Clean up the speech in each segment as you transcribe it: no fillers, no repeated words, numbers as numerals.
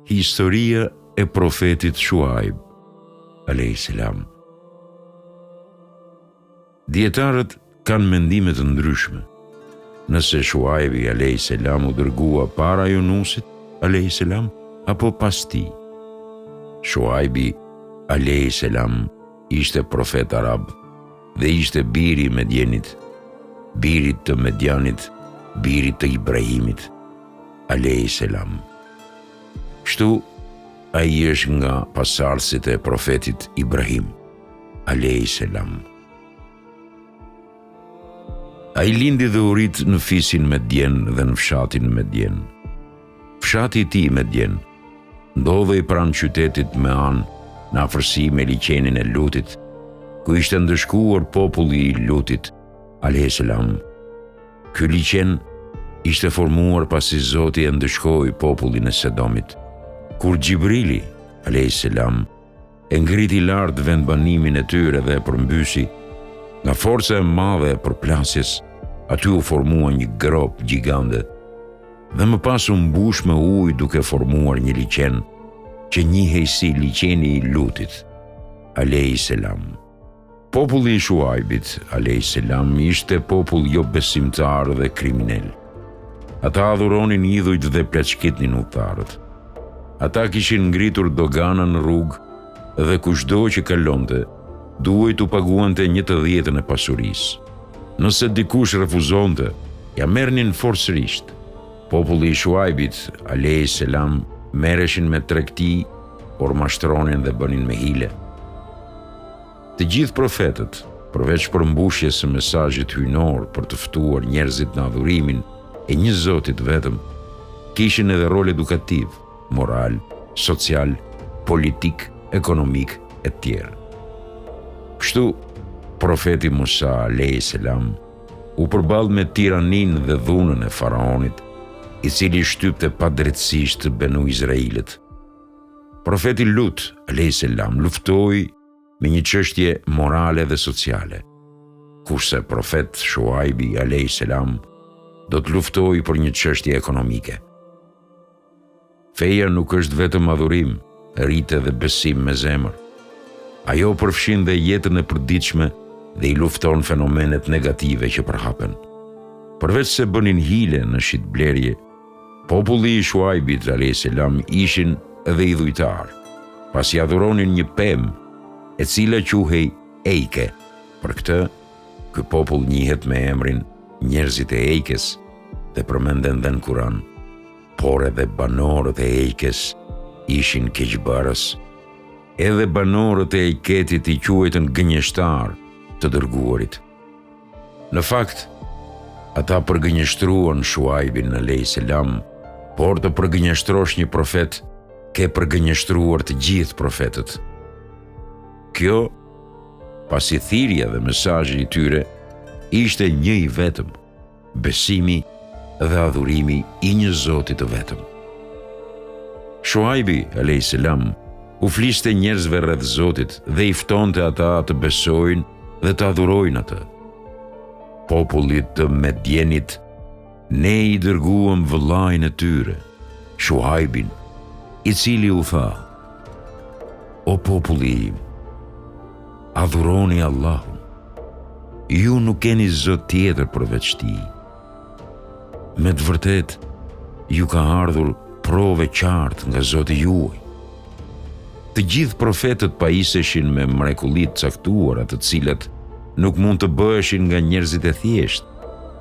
Historia e profetit Shuaib a.s. Dietarët kanë mendime të ndryshme nëse Shuaibi a.s. u dërgua para Junusit a.s. apo pas tij. Shuaibi a.s. ishte profet arab dhe ishte biri i Medjenit, birit të Medjanit, birit të Ibrahimit a.s. Kështu ai është nga pasardhësit e profetit Ibrahim a.s. Ai lindi dhe u rit në fisin Medjen dhe në fshatin Medjen. Fshati i tij Medjen ndodhej pranë qytetit me anë në afërsi me liçenin e Lutit, ku ishte ndëshkuar populli i Lutit a.s. Ky liçen ishte formuar pasi Zoti e ndëshkoi popullin e Sedomit. Kur Gjibrili a.s. e ngriti lart vendbanimin e tyre dhe e përmbysi, nga forca e madhe e përplasjes, aty u formua një grop gjigande dhe më pas u mbush me ujë duke formuar një liçen që njihej si liçeni i Lutit a.s. Populli i Shuaibit a.s. ishte popull jo besimtar dhe kriminal. Ata adhuronin idhujt dhe pleçkitnin udhëtarët. Ata kishin ngritur dogana në rrugë dhe kushdo që kalonte duhej t'u paguante 1/10 e pasurisë. Nëse dikush refuzonte, ja merrnin forcërisht. Populli i Shuaibit a.s. merreshin me tregti, por mashtronin dhe bënin me hile. Të gjithë profetët, përveç përmbushjes së mesazhit hyjnor për të ftuar njerëzit në adhurimin e një Zotit vetëm, kishin edhe rol edukativ, moral, social, politik, ekonomik e tjerë. Kështu, profeti Musa a.s. u përball me tiraninë dhe dhunën e faraonit, i cili shtypte padrejtësisht Benu Izraelit. Profeti Lut a.s. luftoi me një çështje morale dhe sociale, kurse profet Shuaibi a.s. do të luftojë për një çështje ekonomike. Feja nuk është vetëm adhurim, rite dhe besim me zemër. Ajo përfshin dhe jetën e përditshme dhe i lufton fenomenet negative që përhapen. Përveç se bënin hile në shitblerje, populli i Shuaibit a.s. ishin edhe idhujtar, pasi adhuronin një pemë e cila quhej Ejke. Për këtë, ky popull njihet me emrin njerëzit e Ejkes dhe përmenden dhe në Kur'an. Por edhe banorët e Ejkes ishin keqbërës. Edhe banorët e Ejketit i quajtën gënjeshtar të dërguarit. Në fakt, ata përgënjeshtruan Shuaibin a.s. por të përgënjeshtrosh një profet, ke përgënjeshtruar të gjithë profetët. Kjo, pasi thirrja dhe mesazhi i tyre ishte një i vetëm, besimi dhe adhurimi i një Zoti të vetëm. Shuaibi a.s. u fliste njerëzve rreth Zotit dhe i ftonte ata të besojnë dhe të adhurojnë atë. Popullit të Medjenit, ne i dërguam vëllain e tyre, Shuaibin, i cili u tha: O populli im, adhuroni Allahun, ju nuk keni Zot tjetër përveç tij. Me të vërtet, ju ka ardhur prove qartë nga Zoti juaj. Të gjithë profetët pajiseshin me mrekullitë caktuara, të cilat nuk mund të bëheshin nga njerëzit e thjeshtë,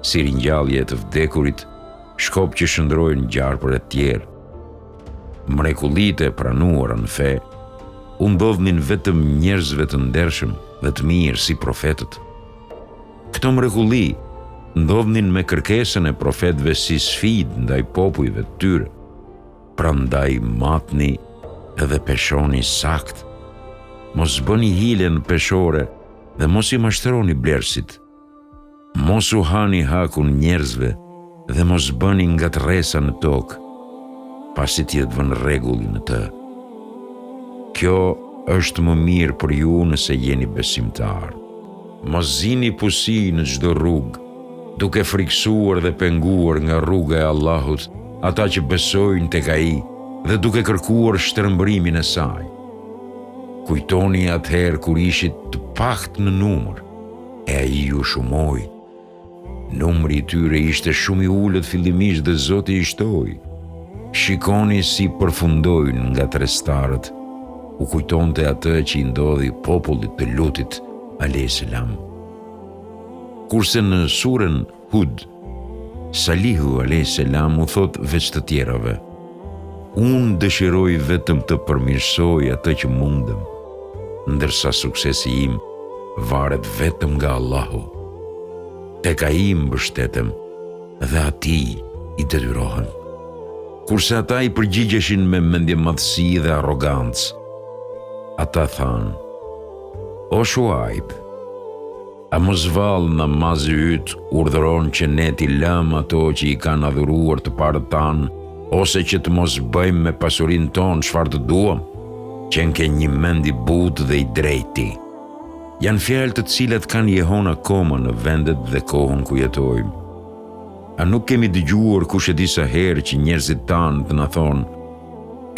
si ringjallje të vdekurit, shkop që shndrojnë ngjarje për e tjerë. Mrekullitë e pranuara në fe u ndodhnin vetëm njerëzve të ndershëm dhe të mirë si profetët. Këto mrekulli ndodhnin me kërkesën e profetëve si sfidë ndaj popujve të tyre. Prandaj matni edhe peshoni sakt. Mos bëni hile në peshore dhe mos i mashtroni blerësit. Mos u hani hakun njerëzve dhe mos bëni ngatresa në tokë, pasi t'jetë vënë rregull në të. Kjo është më mirë për ju nëse jeni besimtar. Mos zini pusi në çdo rrugë, duke friksuar dhe penguar nga rruga e Allahut ata që besojnë tek ai dhe duke kërkuar shtrëmbërimin e saj. Kujtoni atëherë kur ishit të pakt në numër, e ai ju shumoi. Numri i tyre ishte shumë i ulët fillimisht dhe Zoti i shtoi. Shikoni si përfundojnë nga trestarët. U kujtonte atë që i ndodhi popullit të Lutit a.s. Kurse në surën Hud, Salihu a.s. u thot veç të tjerave: unë dëshiroj vetëm të përmirësoj atë që mundem, ndërsa suksesi im varet vetëm nga Allahu. Tek ai mbështetem dhe atij i detyrohem. Kurse ata i përgjigjeshin me mendjemadhësi dhe arrogancë, ata thanë: o Shuaib, a mos vallë namazi yt urdhëron që ne t'i lëmë ato që i kanë adhuruar të parët tanë, ose që të mos bëjmë me pasurinë tonë çfarë të duam? Qenë ke një mend i butë dhe i drejti. Janë fjalë të cilat kanë jehon akoma në vendet dhe kohën ku jetojmë. A nuk kemi dëgjuar kush e di sa herë që njerëzit tanë të na thonë: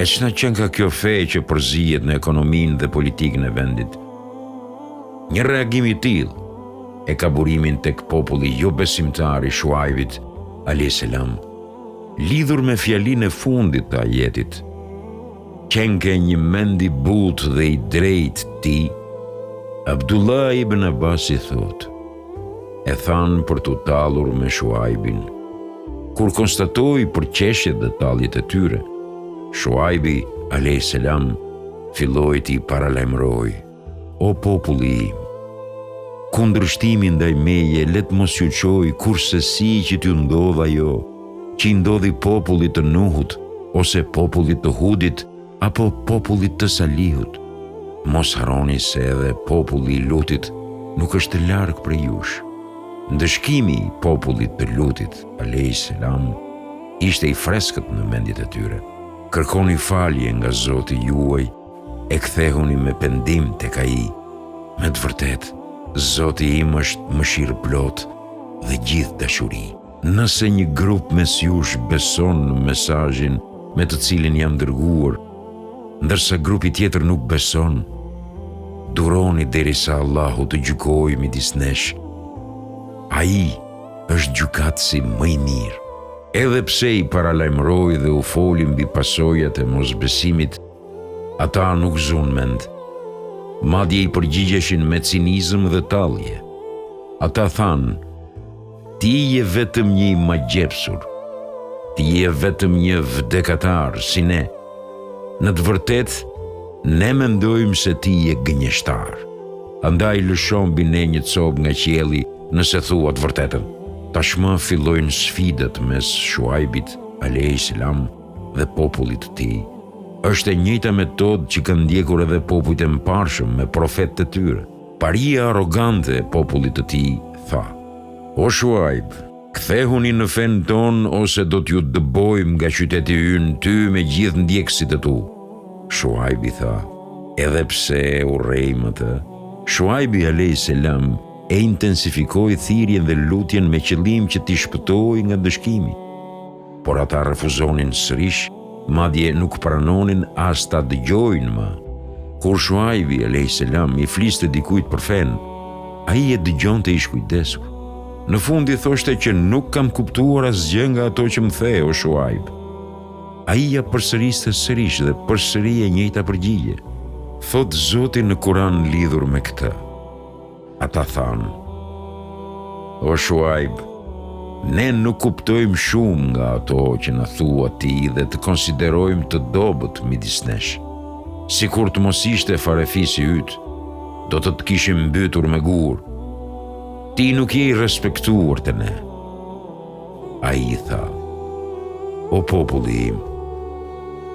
e ç'na qenë ka kjo fe që përzihet në ekonominë dhe politikën e vendit? Një reagim i tillë e ka burimin tek populli jo besimtar i Shuaibit a.s. lidhur me fjalinë e fundit të ajetit: qenë ke një mend i butë dhe i drejt ti. Abdullah ibn Abbas i thot: e thanë për t'u tallur me Shuaibin. Kur konstatoi përqeshjet dhe talljet e tyre, Shuaibi a.s. filloi t'i paralajmëroi: o populli im, kundërshtimi ndaj meje let mos ju çojë kurse si që t'ju ndodh ajo që i ndodhi popullit të Nuhut, ose popullit të Hudit, apo popullit të Salihut. Mos harroni se edhe populli i Lutit nuk është larg prej jush. Ndëshkimi i popullit të Lutit a.s. ishte i freskët në mendjet e tyre. Kërkoni falje nga Zoti juaj e kthehuni me pendim tek ai. Me të vërtetë, Zoti im është mëshirëplot dhe gjithë dashuri. Nëse një grup mes jush beson në mesazhin me të cilin jam dërguar, ndërsa grupi tjetër nuk beson, duroni derisa Allahu të gjykojë midis nesh. Ai është gjykatësi më i mirë. Edhe pse i paralajmëroi dhe u foli mbi pasojat e mosbesimit, ata nuk zunë mend. Madje i përgjigjeshin me cinizëm dhe tallje. Ata thanë: ti je vetëm një i magjepsur, ti je vetëm një vdekatar si ne. Në të vërtetë, ne mendojmë se ti je gënjeshtar. Andaj lësho mbi ne një copë nga qielli nëse thua të vërtetën. Tashmë fillojnë sfidat mes Shuaibit a.s. dhe popullit të tij. Është e njëjta metodë që kanë ndjekur edhe popujt e mparshëm me profetët e tyre. Paria arrogante e popullit të tij tha: o Shuaib, kthehuni në fen ton ose do t'ju dëbojmë nga qyteti ynë ty me gjithë ndjekësit e tu. Shuaibi tha: edhe pse urrejmë atë. Shuaibi a.s. e intensifikoi thirrjen dhe lutjen me qëllim që t'i shpëtojë nga dëshkimi. Por ata refuzonin sërish, madje nuk pranonin as ta dëgjojnë më. Kur Shuaibi a.s. i fliste dikujt për fen, ai e dëgjonte ish kujdesur. Në fund i thoshte që nuk kam kuptuar asgjë nga ato që më the, o Shuaib. Ai ja përsëriste sërish dhe përsëri e njëjta përgjigje. Thot Zoti në Kur'an lidhur me këtë: ata thanë: o Shuaib, ne nuk kuptojmë shumë nga ato që na thua ti dhe të konsiderojmë të dobët midis nesh. Sikur të mos ishte farefisi yt, do të kishim mbytur me gur. Ti nuk je i respektuar te ne. Ai i tha: o populli im,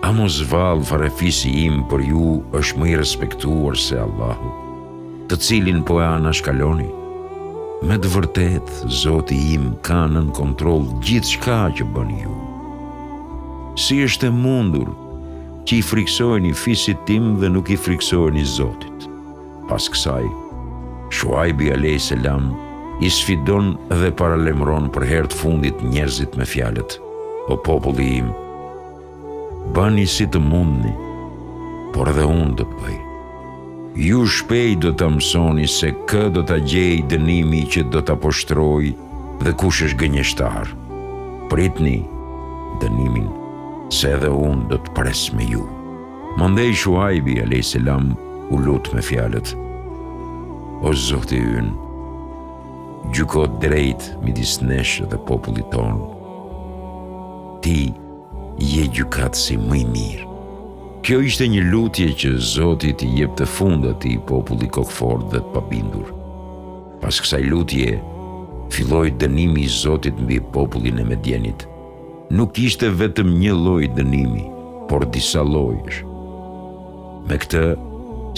a mos vallë farefisi im për ju është më i respektuar se Allahu, të cilin po e anashkaloni? Me të vërtetë, Zoti im ka nën kontroll gjithçka që bën ju. Si është e mundur që i friksojeni fisit tim dhe nuk i friksojeni Zotit? Pas kësaj, Shuaibi a.s. i sfidon dhe paralajmëron për herë të fundit njerëzit me fjalët: o populli im, Bëni si të mundni, por edhe unë do të bëj. Ju shpejt do të mësoni se kë do të gjej dënimi që do të poshtroj dhe kush është gënjeshtar. Pritni dënimin, se edhe unë do të pres me ju. Mandej Shuaibi a.s. u lut me fjalët: O Zoti ynë, gjyko drejt midis nesh dhe popullit ton. Ti je gjykatësi më i mirë. Kjo ishte një lutje që Zoti t'i jep të fund atij populli kokfort dhe të pabindur. Pas kësaj lutje, filloi dënimi i Zotit mbi popullin e Medjenit. Nuk ishte vetëm një lloj dënimi, por disa llojesh. Me këtë,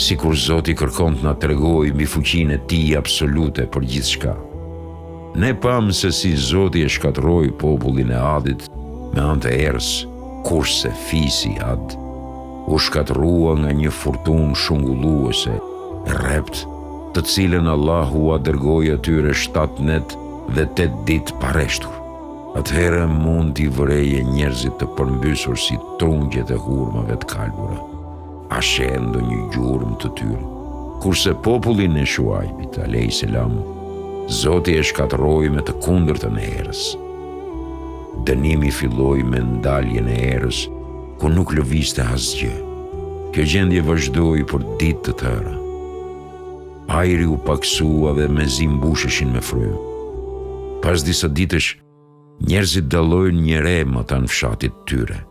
sikur Zoti kërkon të na tregojë mbi fuqinë e Tij absolute për gjithçka. Ne pam se si Zoti e shkatërroi popullin e Adit me anë të erës, kurse fisi Ad u shkatërrua nga një furtunë shungulluese e rrept, të cilën Allahu a dërgoi atyre 7 net dhe 8 ditë pa rreshtur. Atëherë mund t'i vëreje njerëzit të përmbysur si trungjet e hurmave të kalbura, ashe ndonjë gjurmë të tyre. Kurse popullin e Shuaibit a.s. Zoti e shkatërroi me të kundërtën e erës. Dënimi filloi me ndaljen e erës, ku nuk lëvizte asgjë. Kjo gjendje vazhdoi për ditë të tëra. Ajri u paksua dhe mezi mbusheshin me frymë. Pas disa ditësh, njerëzit dallojnë një remota në fshatit tyre.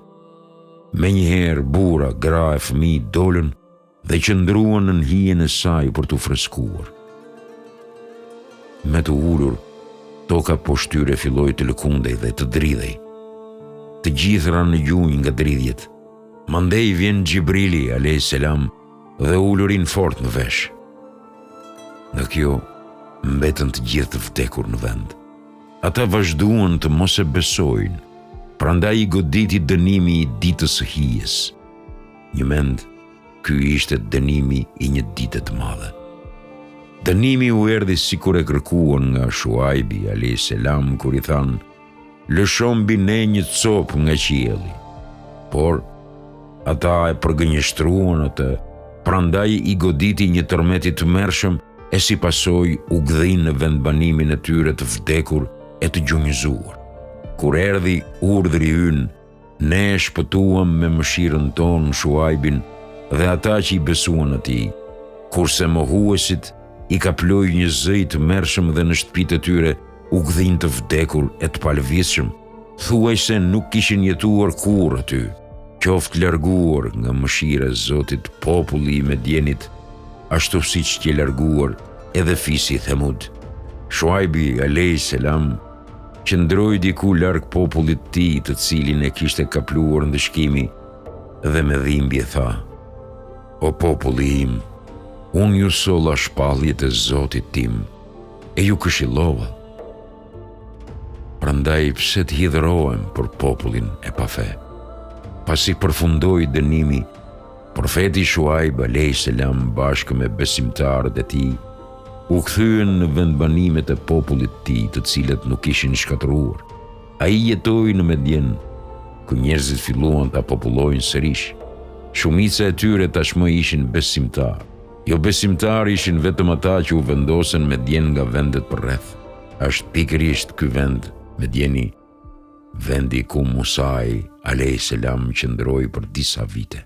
Menjëherë burra, gra e fëmijë dolën dhe qëndruan në hijen e saj për t'u freskuar. Me të ulur, toka poshtë tyre filloi të lëkundej dhe të dridhej. Të gjithë ranë në gjunjë nga dridhjet. Mandej vjen Gjibrili a.s. dhe ulurin fort në vesh. Nga kjo, mbetën të gjithë të vdekur në vend. Ata vazhduan të mos e besojnë, prandaj i goditi dënimi i ditës së hijes. Një mend, ky ishte dënimi i një dite të madhe. Dënimi u erdhi sikur e kërkuan nga Shuaibi a.s. kur i thanë: lësho mbi ne një copë nga qielli. Por ata e përgënjeshtruan atë, prandaj i goditi një tërmet i tmerrshëm e si pasojë u gdhin në vendbanimin e tyre të vdekur e të gjunjëzuar. Kur erdhi urdhri ynë, ne e shpëtuam me mëshirën tonë Shuaibin dhe ata që i besuan atij, kurse mohuesit i kaploi një zë i tmerrshëm dhe në shtëpitë e tyre u gdhin të vdekur e të palëvizshëm, thuajse nuk kishin jetuar kurrë aty. Qoftë larguar nga mëshira e Zotit populli i Medjenit, ashtu siç që larguar edhe fisi Themud. Shuaibi a.s. qëndroi diku larg popullit të tij, të cilin e kishte kapluar ndëshkimi, dhe me dhimbje tha: O populli im, unë ju solla shpalljet e Zotit tim e ju këshillova. Prandaj pse të hidhrohem për popullin e pafe? Pasi përfundoi dënimi, profeti Shuaib a.s. bashkë me besimtarët e tij u kthyen në vendbanimet e popullit të tij, të cilët nuk ishin shkatëruar. Ai jetoi në Medjen, ku njerëzit filluan ta popullojnë sërish. Shumica e tyre tashmë ishin besimtar. Jo besimtar ishin vetëm ata që u vendosen Medjen nga vendet përreth. Është pikërisht ky vend, Medjeni, vendi ku Musai a.s. qëndroi për disa vite.